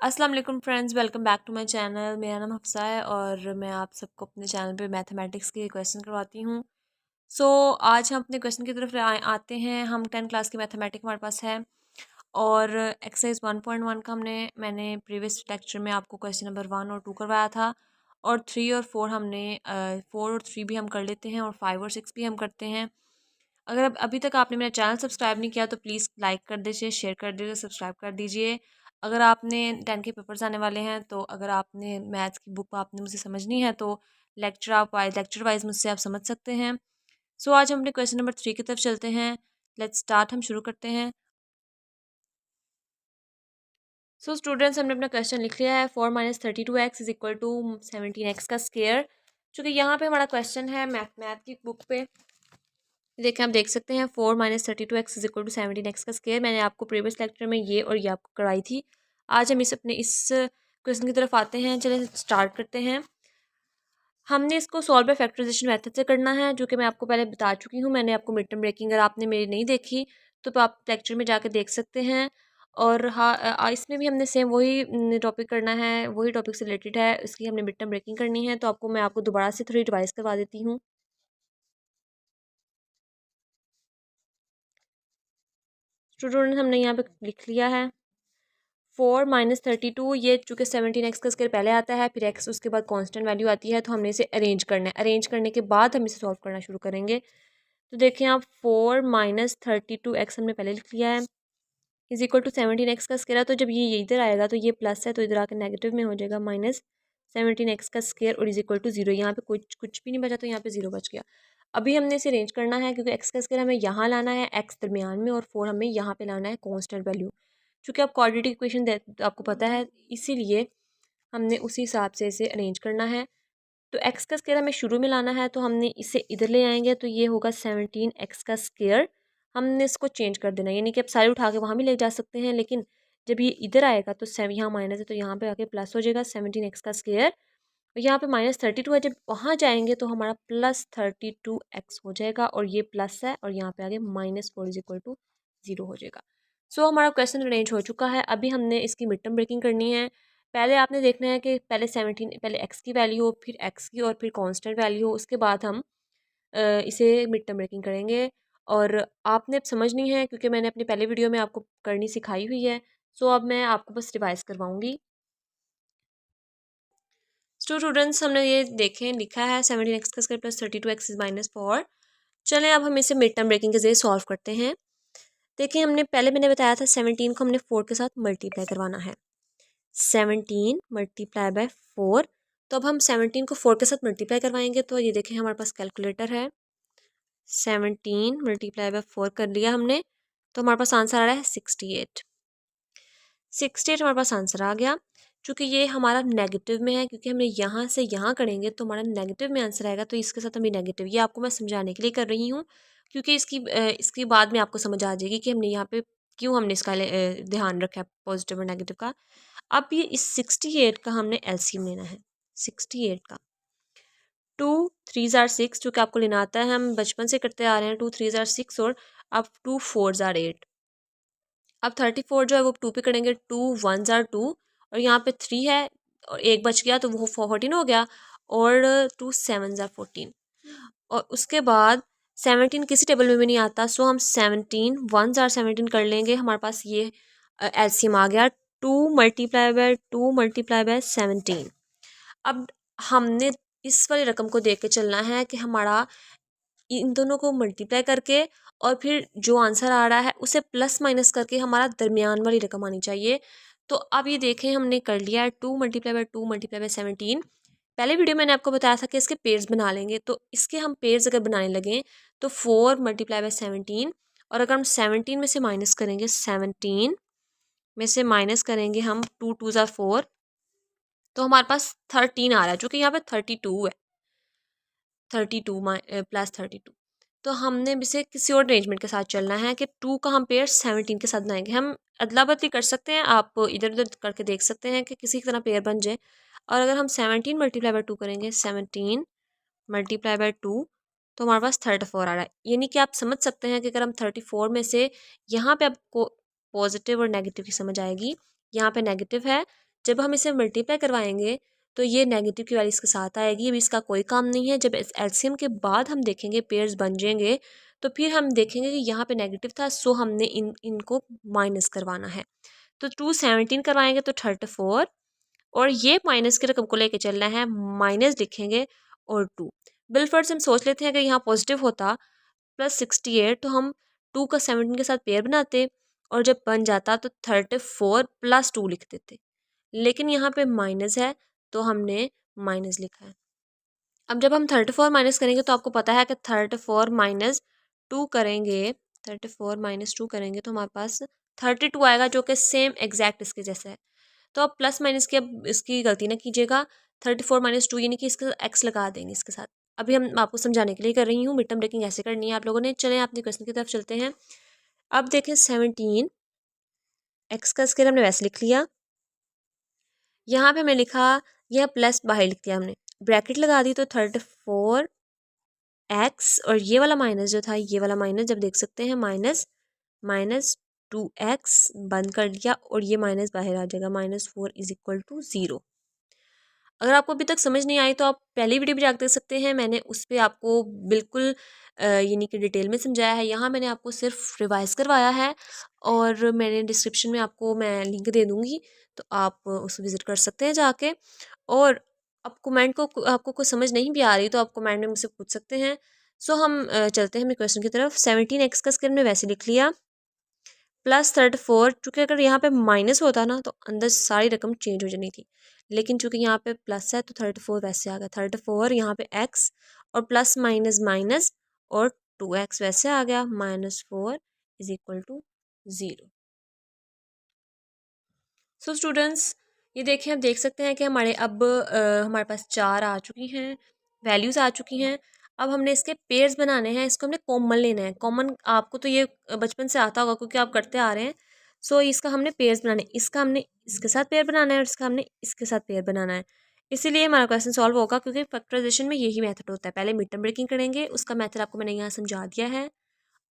अस्सलाम वालेकुम friends, welcome back to my channel. मेरा नाम हफ्सा है और मैं आप सबको अपने चैनल पे मैथमेटिक्स के क्वेश्चन करवाती हूँ। आज हम अपने क्वेश्चन की तरफ आते हैं। हम 10 क्लास की मैथमेटिक्स हमारे पास है और एक्सरसाइज 1.1 का मैंने प्रीवियस लेक्चर में आपको क्वेश्चन नंबर 1 और 2 करवाया था और 3 और 4 हमने 4 और 3 भी हम कर लेते हैं और 5 और 6 भी हम करते हैं। अगर अब अभी तक आपने मेरा चैनल सब्सक्राइब नहीं किया तो प्लीज़ लाइक कर दीजिए, शेयर कर दीजिए, सब्सक्राइब कर दीजिए। अगर आपने 10 के पेपर्स आने वाले हैं तो अगर आपने मैथ्स की बुक आपने मुझसे समझनी है तो लेक्चर वाइज मुझसे आप समझ सकते हैं। आज हम अपने क्वेश्चन नंबर 3 की तरफ चलते हैं। लेट्स स्टार्ट, हम शुरू करते हैं। स्टूडेंट्स, हमने अपना क्वेश्चन लिख लिया है। 4 - 32x is equal to 17x का स्केयर। चूँकि यहाँ पे हमारा क्वेश्चन है मैथ की बुक पे, देखें आप देख सकते हैं 4 - 32x is equal to 17x का स्केयर। मैंने आपको प्रीवियस लेक्चर में ये और ये आपको कराई थी। आज हम इस क्वेश्चन की तरफ आते हैं। चलिए स्टार्ट करते हैं। हमने इसको सॉल्व बाय फैक्टराइजेशन मेथड से करना है, जो कि मैं आपको पहले बता चुकी हूँ। मैंने आपको मिड टर्म ब्रेकिंग अगर आपने मेरी नहीं देखी तो आप लेक्चर में जाकर देख सकते हैं। और हाँ, इसमें भी हमने सेम वही टॉपिक करना है, वही टॉपिक से रिलेटेड है। इसकी हमने मिड टर्म ब्रेकिंग करनी है, तो मैं आपको दोबारा से थोड़ी रिवाइज करवा देती हूँ। स्टूडेंट, हमने यहाँ पे लिख लिया है 4 - 32। ये चूँकि 17x का स्केयर पहले आता है, फिर x उसके बाद कांस्टेंट वैल्यू आती है, तो हमने इसे अरेंज करना है। अरेंज करने के बाद हम इसे सॉल्व करना शुरू करेंगे। तो देखें आप 4 - 32x हमने पहले लिख लिया है इज इक्वल टू 17x का स्केयर है। तो जब ये इधर आएगा तो ये प्लस है, तो इधर आकर नेगेटिव में हो जाएगा -17x का स्केयर और इज इक्वल टू 0। यहाँ पे कुछ भी नहीं बचा, तो यहाँ पे 0 बच गया। अभी हमने इसे अरेंज करना है, क्योंकि x का स्केयर हमें यहाँ लाना है, x दरमियान में, और 4 हमें यहाँ पे लाना है कांस्टेंट वैल्यू। चूँकि आप क्वाड्रेटिक इक्वेशन आपको पता है, इसीलिए हमने उसी हिसाब से इसे अरेंज करना है। तो x का स्केयर हमें शुरू में लाना है, तो हमने इसे इधर ले आएंगे, तो ये होगा 17x का स्केयर। हमने इसको चेंज कर देना, यानी कि आप सारे उठा के वहाँ भी ले जा सकते हैं, लेकिन जब ये इधर आएगा तो यहाँ माइनस है, तो यहाँ पे आके प्लस हो जाएगा 17x का स्केयर। और यहाँ पे -32 है, जब वहाँ जाएंगे तो हमारा +32x हो जाएगा, और ये प्लस है और यहाँ पे आगे -4 इज इक्वल टू 0 हो जाएगा। हमारा क्वेश्चन अरेंज हो चुका है। अभी हमने इसकी मिड टर्म ब्रेकिंग करनी है। पहले आपने देखना है कि पहले x की वैल्यू हो, फिर x की, और फिर कांस्टेंट वैल्यू हो। उसके बाद हम इसे मिड टर्म ब्रेकिंग करेंगे। और आपने अब समझनी है, क्योंकि मैंने अपनी पहले वीडियो में आपको करनी सिखाई हुई है। अब मैं आपको बस रिवाइज करवाऊंगी। स्टूडेंट्स, हमने ये देखें लिखा है 17x का स्क्वायर प्लस 32x इज -4। चलें अब हम इसे मिड टर्म ब्रेकिंग के जरिए सॉल्व करते हैं। देखिए, मैंने बताया था 17 को हमने 4 के साथ मल्टीप्लाई करवाना है। 17 मल्टीप्लाई बाय 4। तो अब हम 17 को 4 के साथ मल्टीप्लाई करवाएंगे। तो ये देखें, हमारे पास कैलकुलेटर है। 17 मल्टीप्लाई बाय 4 कर लिया हमने, तो हमारे पास आंसर आ रहा है 68। 68 हमारे पास आंसर आ गया। चूँकि ये हमारा नेगेटिव में है, क्योंकि हमने यहाँ से यहाँ करेंगे तो हमारा नेगेटिव में आंसर आएगा, तो इसके साथ हम नेगेटिव, ये आपको मैं समझाने के लिए कर रही हूँ, क्योंकि इसकी बाद में आपको समझ आ जाएगी कि हमने यहाँ पे क्यों हमने इसका ध्यान रखा है पॉजिटिव और नेगेटिव का। अब ये इस 68 का हमने एलसीएम लेना है। 68 का 2 3 ज़ार 6, जो कि आपको लेना आता है, हम बचपन से करते आ रहे हैं। 2 3 ज़ार 6 और अब 2 4 ज़ार 8। अब 34 जो है वो 2 पे करेंगे। 2 1 ज़ार 2 और यहाँ पे 3 है और एक बच गया, तो वो 14 हो गया। और 2 7 ज़ार 14। और उसके बाद 17 किसी टेबल में भी नहीं आता, हम 17 1 ज़ार 17 कर लेंगे। हमारे पास ये एलसीएम आ गया 2 मल्टीप्लाई बाय 2 मल्टीप्लाई बाय 17। अब हमने इस वाली रकम को देख के चलना है कि हमारा इन दोनों को मल्टीप्लाई करके और फिर जो आंसर आ रहा है उसे प्लस माइनस करके हमारा दरमियान वाली रकम आनी चाहिए। तो अब ये देखें, हमने कर लिया है 2 मल्टीप्लाई बाय 2 मल्टीप्लाई बाय 17। पहले वीडियो मैंने आपको बताया था कि इसके पेयर्स बना लेंगे, तो इसके हम पेयर्स अगर बनाने लगें तो 4 मल्टीप्लाई बाय 17, और अगर हम 17 में से माइनस करेंगे, 17 में से माइनस करेंगे हम 2 2 ज़ार 4, तो हमारे पास 13 आ रहा है, जो कि यहाँ पे 32 है। 32 प्लस 32। तो हमने इसे किसी और अरेंजमेंट के साथ चलना है कि 2 का हम पेयर 17 के साथ बनाएंगे। हम अदला बदली कर सकते हैं, आप इधर उधर करके देख सकते हैं कि किसी की तरह पेयर बन जाए। और अगर हम 17 मल्टीप्लाई बाय 2 करेंगे, 17 मल्टीप्लाई बाय 2, तो हमारे पास 34 आ रहा है। यानी कि आप समझ सकते हैं कि अगर हम 34 में से यहाँ पे आपको पॉजिटिव और नेगेटिव की समझ आएगी। यहाँ पे नेगेटिव है, जब हम इसे मल्टीप्लाई करवाएंगे तो ये नेगेटिव की वैल्यू इसके साथ आएगी। अभी इसका कोई काम नहीं है। जब एलसीएम के बाद हम देखेंगे पेयर्स बन जाएंगे तो फिर हम देखेंगे कि यहाँ पे नेगेटिव था, सो हमने इनको माइनस करवाना है। तो 217 करवाएंगे तो 34, और ये माइनस की रकम को लेके चलना है, माइनस लिखेंगे और 2। बिलफर्ड से हम सोच लेते हैं कि यहाँ पॉजिटिव होता +68 तो हम 2 का 17 के साथ पेयर बनाते, और जब बन जाता तो 34 + 2 लिख देते। लेकिन यहाँ पे माइनस है तो हमने माइनस लिखा है। अब जब हम 34 माइनस करेंगे तो आपको पता है कि 34 माइनस 2 करेंगे, 34 माइनस 2 करेंगे तो हमारे पास 32 आएगा, जो कि सेम एग्जैक्ट इसके जैसा है। तो अब प्लस माइनस की अब इसकी गलती ना कीजिएगा। 34 माइनस 2 यानी कि इसका एक्स लगा देंगे इसके साथ। अभी हम आपको समझाने के लिए कर रही हूँ, मिड टर्म ब्रेकिंग ऐसे करनी है आप लोगों ने। चलें अपने क्वेश्चन की तरफ चलते हैं। अब देखें 17 एक्स का स्क्वायर हमने वैसे लिख लिया। यहाँ पे मैं लिखा, यह प्लस बाहर लिख दिया हमने, ब्रैकेट लगा दी तो 34 एक्स, और ये वाला माइनस जो था, ये वाला माइनस जब देख सकते हैं माइनस माइनस 2x बंद कर दिया, और ये माइनस बाहर आ जाएगा, -4 = 0। अगर आपको अभी तक समझ नहीं आई तो आप पहली वीडियो भी जाकर देख सकते हैं, मैंने उस पर आपको बिल्कुल यानी कि डिटेल में समझाया है। यहाँ मैंने आपको सिर्फ रिवाइज करवाया है, और मैंने डिस्क्रिप्शन में आपको मैं लिंक दे दूँगी, तो आप उस विज़िट कर सकते हैं जाके। और अब कमेंट को आपको कुछ समझ नहीं भी आ रही तो आप कमेंट में मुझसे पूछ सकते हैं। सो हम चलते हैं अपने क्वेश्चन की तरफ। 17 एक्स का स्क्वायर हमने वैसे लिख लिया, +34, चूँकि अगर यहाँ पे माइनस होता ना तो अंदर सारी रकम चेंज हो जानी थी, लेकिन चूँकि यहाँ पे प्लस है तो 34 वैसे आ गया। 34 यहाँ पे एक्स, और प्लस माइनस माइनस, और 2x वैसे आ गया, -4 = 0। सो स्टूडेंट्स, ये देखिए आप देख सकते हैं कि हमारे अब हमारे पास 4 आ चुकी हैं, वैल्यूज़ आ चुकी हैं। अब हमने इसके पेयर्स बनाने हैं, इसको हमने कॉमन लेना है। कॉमन आपको तो ये बचपन से आता होगा क्योंकि आप करते आ रहे हैं। सो इसका हमने पेयर्स बनाने, इसका हमने इसके साथ पेयर बनाना है, और इसका हमने इसके साथ पेयर बनाना है। इसीलिए हमारा क्वेश्चन सॉल्व होगा, क्योंकि फैक्टराइजेशन में यही मेथड होता है। पहले मिड टर्म ब्रेकिंग करेंगे, उसका मेथड आपको मैंने यहाँ समझा दिया है,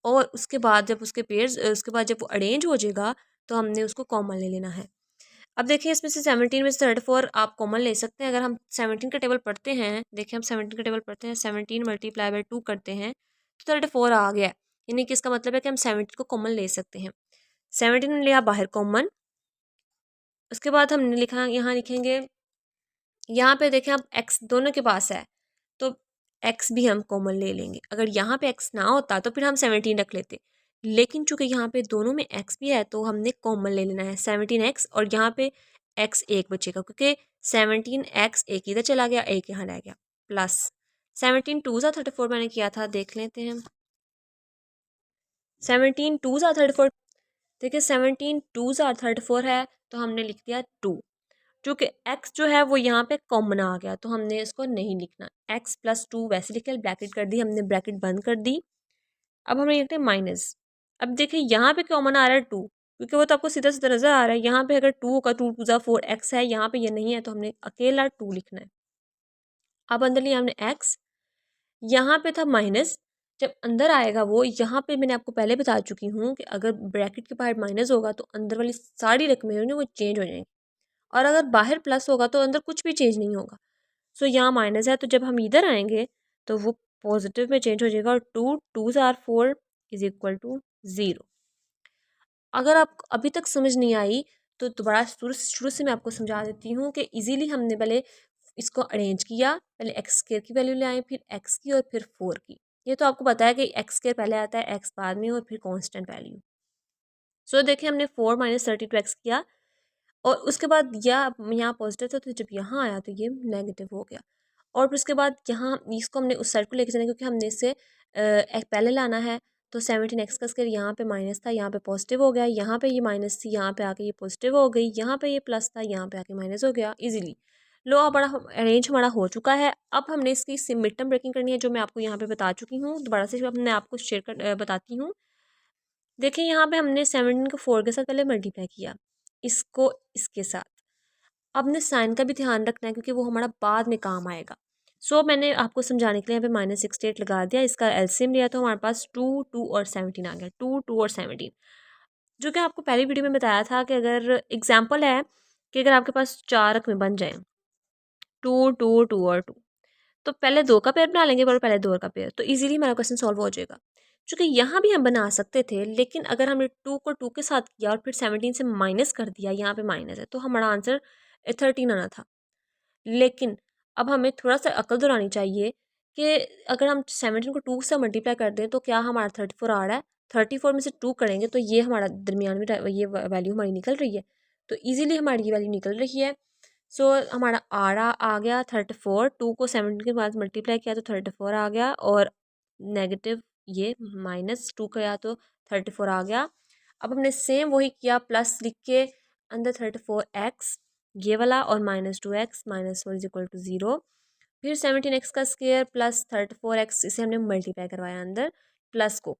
और उसके बाद जब उसके पेयर्स उसके बाद जब वो अरेंज हो जाएगा तो हमने उसको कॉमन ले लेना है। अब देखिए इसमें से 17 में से 34 आप कॉमन ले सकते हैं। अगर हम 17 का टेबल पढ़ते हैं, देखिए हम 17 का टेबल पढ़ते हैं, 17 × 2 करते हैं तो 34 आ गया। यानी कि इसका मतलब है कि हम 17 को कॉमन ले सकते हैं। 17 लिया बाहर कॉमन, उसके बाद हमने लिखा, यहाँ लिखेंगे, यहाँ पे देखें अब एक्स दोनों के पास है तो एक्स भी हम कॉमन ले लेंगे। अगर यहाँ पे एक्स ना होता तो फिर हम 17 रख लेते, लेकिन चूंकि यहाँ पे दोनों में एक्स भी है तो हमने कॉमन ले लेना है 17x, और यहाँ पे एक्स एक बचेगा क्योंकि 17x एक इधर चला गया, एक यहाँ रह गया, प्लस 17 2 ज़ा 34 मैंने किया था, देख लेते हैं। 17 2 ज़ा 34, देखिए 17 2 ज़ा 34 है तो हमने लिख दिया 2। चूँकि x जो है वो यहाँ पे कॉमन आ गया तो हमने इसको नहीं लिखना, x + 2 वैसे लिखे, ब्रैकेट कर दी हमने, ब्रैकेट बंद कर दी। अब हमें लिखते हैं माइनस। अब देखिए यहाँ पे कॉमन आ रहा है 2, क्योंकि वो तो आपको सीधा सीधा नजर आ रहा है। यहाँ पे अगर 2 का 2 2 ज़ा 4 x है, यहाँ पे ये नहीं है तो हमने अकेला 2 लिखना है। अब अंदर लिया हमने x, यहाँ पे था माइनस, जब अंदर आएगा वो, यहाँ पे मैंने आपको पहले बता चुकी हूँ कि अगर ब्रैकेट के बाहर माइनस होगा तो अंदर वाली सारी रकमें होंगी वो चेंज हो जाएंगी, और अगर बाहर प्लस होगा तो अंदर कुछ भी चेंज नहीं होगा। सो यहाँ माइनस है तो जब हम इधर आएंगे तो वो पॉजिटिव में चेंज हो जाएगा, और 2 2 ज़ा 4 = 0। अगर आप अभी तक समझ नहीं आई तो दोबारा शुरू से मैं आपको समझा देती हूँ कि इजीली हमने पहले इसको अरेंज किया, पहले एक्स स्क्वायर की वैल्यू ले आए, फिर एक्स की, और फिर 4 की। ये तो आपको पता है कि एक्स स्क्वायर पहले आता है, एक्स बाद में, और फिर कांस्टेंट वैल्यू। सो देखिए हमने 4 - 32x किया, और उसके बाद यहाँ पॉजिटिव था तो जब यहाँ आया तो ये नेगेटिव हो गया, और फिर उसके बाद यहाँ इसको हमने उस साइड को लेके जाना क्योंकि हमने इससे एक पहले लाना है। तो 17x का स्क्वायर यहाँ पे माइनस था, यहाँ पे पॉजिटिव हो गया, यहाँ पे ये माइनस थी, यहाँ पे आके ये पॉजिटिव हो गई, यहाँ पे ये प्लस था, यहाँ पे आके माइनस हो गया इजीली। लो अब बड़ा अरेंज हमारा हो चुका है। अब हमने इसकी मिड टर्म ब्रेकिंग करनी है, जो मैं आपको यहाँ पे बता चुकी हूँ। दोबारा से मैं आपको शेयर कर बताती हूँ। देखिए यहाँ पे हमने 17 को 4 के साथ पहले मल्टीप्लाई किया, इसको इसके साथ। अब ने साइन का भी ध्यान रखना है क्योंकि वो हमारा बाद में काम आएगा। सो मैंने आपको समझाने के लिए यहाँ पे -68 लगा दिया, इसका एलसीएम लिया तो हमारे पास 2 2 और 17 आ गया, 2 2 और 17। जो कि आपको पहली वीडियो में बताया था कि अगर एग्जाम्पल है कि अगर आपके पास 4 रकमें बन जाएँ 2, 2, 2 और 2, तो पहले 2 का पेयर बना लेंगे और पहले 2 का पेयर, तो ईज़िली हमारा क्वेश्चन सॉल्व हो जाएगा। चूँकि यहाँ भी हम बना सकते थे, लेकिन अगर हमने 2 को 2 के साथ किया और फिर 17 से माइनस कर दिया, यहाँ पे माइनस है, तो हमारा आंसर 13 आना था। लेकिन अब हमें थोड़ा-सा अक्ल दौड़ानी चाहिए कि अगर हम 17 को 2 से मल्टीप्लाई कर दें, तो क्या हमारा 34 आ रहा है? 34 में से 2 करेंगे, तो ये हमारा दरमियान में ये वैल्यू हमारी निकल रही है। तो ईज़िली हमारी ये वैल्यू निकल रही है। सो हमारा आ गया 34, 2 को 17 के बाद मल्टीप्लाई किया तो 34 आ गया, और नेगेटिव ये -2 किया तो 34 आ गया। अब हमने सेम वही किया, प्लस लिख के अंदर 34x ये वाला और -2x -4 इज इक्वल टू 0। फिर 17x का स्क्वायर प्लस 34x, इसे हमने मल्टीप्लाई करवाया अंदर प्लस को,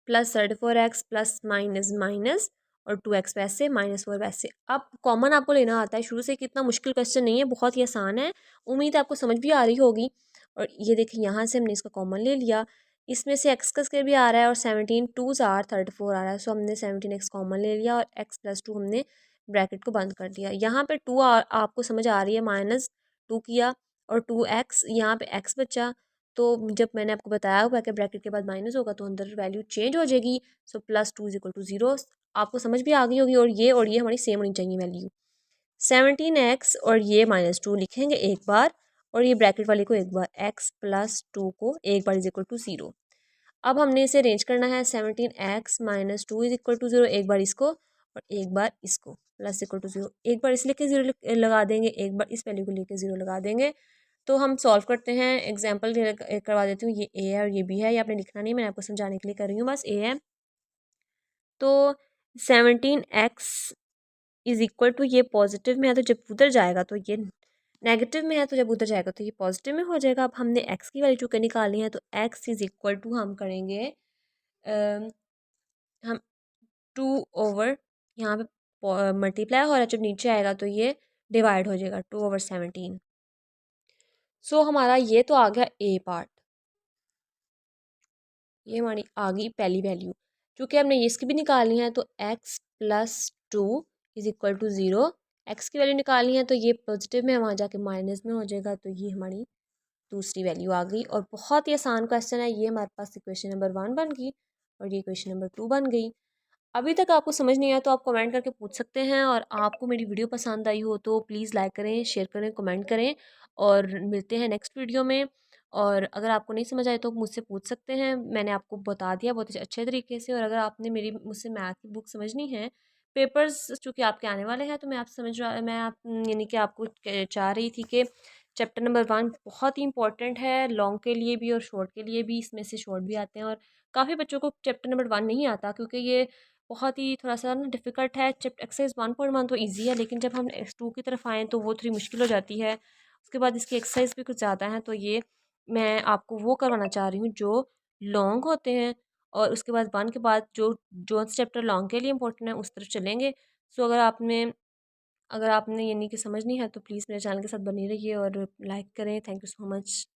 plus 34x plus minus minus और 2x वैसे -4 वैसे। अब कॉमन आपको लेना आता है शुरू से, कितना मुश्किल क्वेश्चन नहीं है, बहुत ही आसान है। उम्मीद है आपको समझ भी आ रही होगी। और ये देखिए यहाँ से हमने इसका कॉमन ले लिया, इसमें से x का स्क्वायर भी आ रहा है और 17 2s आर 34 आ रहा है। सो हमने 17x कॉमन ले लिया और x प्लस 2 हमने ब्रैकेट को बंद कर दिया। यहाँ पे 2 आपको समझ आ रही है, -2 किया और 2x, यहाँ पे x बचा। तो जब मैंने आपको बताया हुआ कि ब्रैकेट के बाद माइनस होगा तो अंदर वैल्यू चेंज हो जाएगी। सो +2 इज इक्वल टू 0। आपको समझ भी आ गई होगी, और ये हमारी सेम होनी चाहिए वैल्यू। 17x और ये -2 लिखेंगे एक बार, और ये ब्रैकेट वाले को एक बार, x प्लस 2 को एक बार इज इक्वल टू 0। अब हमने इसे अरेंज करना है, 17x -2 इज इक्वल टू 0, एक बार इसको और एक बार इसको, प्लस इक्वल टू 0, एक बार इस लेके 0 लगा देंगे, एक बार इस वैल्यू को लेके 0 लगा देंगे। तो हम सॉल्व करते हैं। एग्जाम्पल करवा देती हूँ, ये ए है और ये बी है, ये आपने लिखना नहीं, मैं आपको समझाने के लिए कर रही हूँ, बस ए है। तो 17x इज इक्वल टू, ये पॉजिटिव में है तो जब उधर जाएगा तो ये नेगेटिव में है, तो जब उधर जाएगा तो ये पॉजिटिव में हो जाएगा। अब हमने x की वैल्यू चूँकि निकालनी है, तो x इज इक्वल टू हम करेंगे हम 2 ओवर, यहाँ पे मल्टीप्लाई हो रहा है, जब नीचे आएगा तो ये डिवाइड हो जाएगा, 2/17। सो हमारा ये तो आ गया ए पार्ट, ये हमारी आ गई पहली वैल्यू। क्योंकि हमने इसकी भी निकालनी है, तो x plus 2 is equal to 0, x की वैल्यू निकालनी है तो ये पॉजिटिव में है, वहाँ जाके माइनस में हो जाएगा, तो ये हमारी दूसरी वैल्यू आ गई। और बहुत ही आसान क्वेश्चन है ये, हमारे पास इक्वेशन नंबर 1 बन गई और ये इक्वेशन नंबर 2 बन गई। अभी तक आपको समझ नहीं आया तो आप कमेंट करके पूछ सकते हैं, और आपको मेरी वीडियो पसंद आई हो तो प्लीज़ लाइक करें, शेयर करें, कमेंट करें, और मिलते हैं नेक्स्ट वीडियो में। और अगर आपको नहीं समझ आए तो मुझसे पूछ सकते हैं, मैंने आपको बता दिया बहुत अच्छे तरीके से। और अगर आपने मेरी मुझसे मैथ की बुक समझनी है, पेपर्स चूँकि आपके आने वाले हैं, तो मैं आप यानी कि आपको चाह रही थी कि चैप्टर नंबर 1 बहुत ही इंपॉर्टेंट है, लॉन्ग के लिए भी और शॉर्ट के लिए भी, इसमें से शॉर्ट भी आते हैं। और काफ़ी बच्चों को चैप्टर नंबर 1 नहीं आता, क्योंकि ये बहुत ही थोड़ा-सा ना डिफ़िकल्ट है। एक्सरसाइज़ 1.1 तो ईज़ी है, लेकिन जब हम एक्स 2 की तरफ आएँ तो वो थोड़ी मुश्किल हो जाती है। उसके बाद इसकी एक्सरसाइज़ भी कुछ ज़्यादा है, तो ये मैं आपको वो करवाना चाह रही हूँ जो लॉन्ग होते हैं, और उसके बाद 1 के बाद जो चैप्टर लॉन्ग के लिए इम्पोर्टेंट है उस तरफ चलेंगे। सो अगर आपने यानी कि समझनी है तो प्लीज़ मेरे चैनल के साथ बने रहिए और लाइक करें। Thank you so much.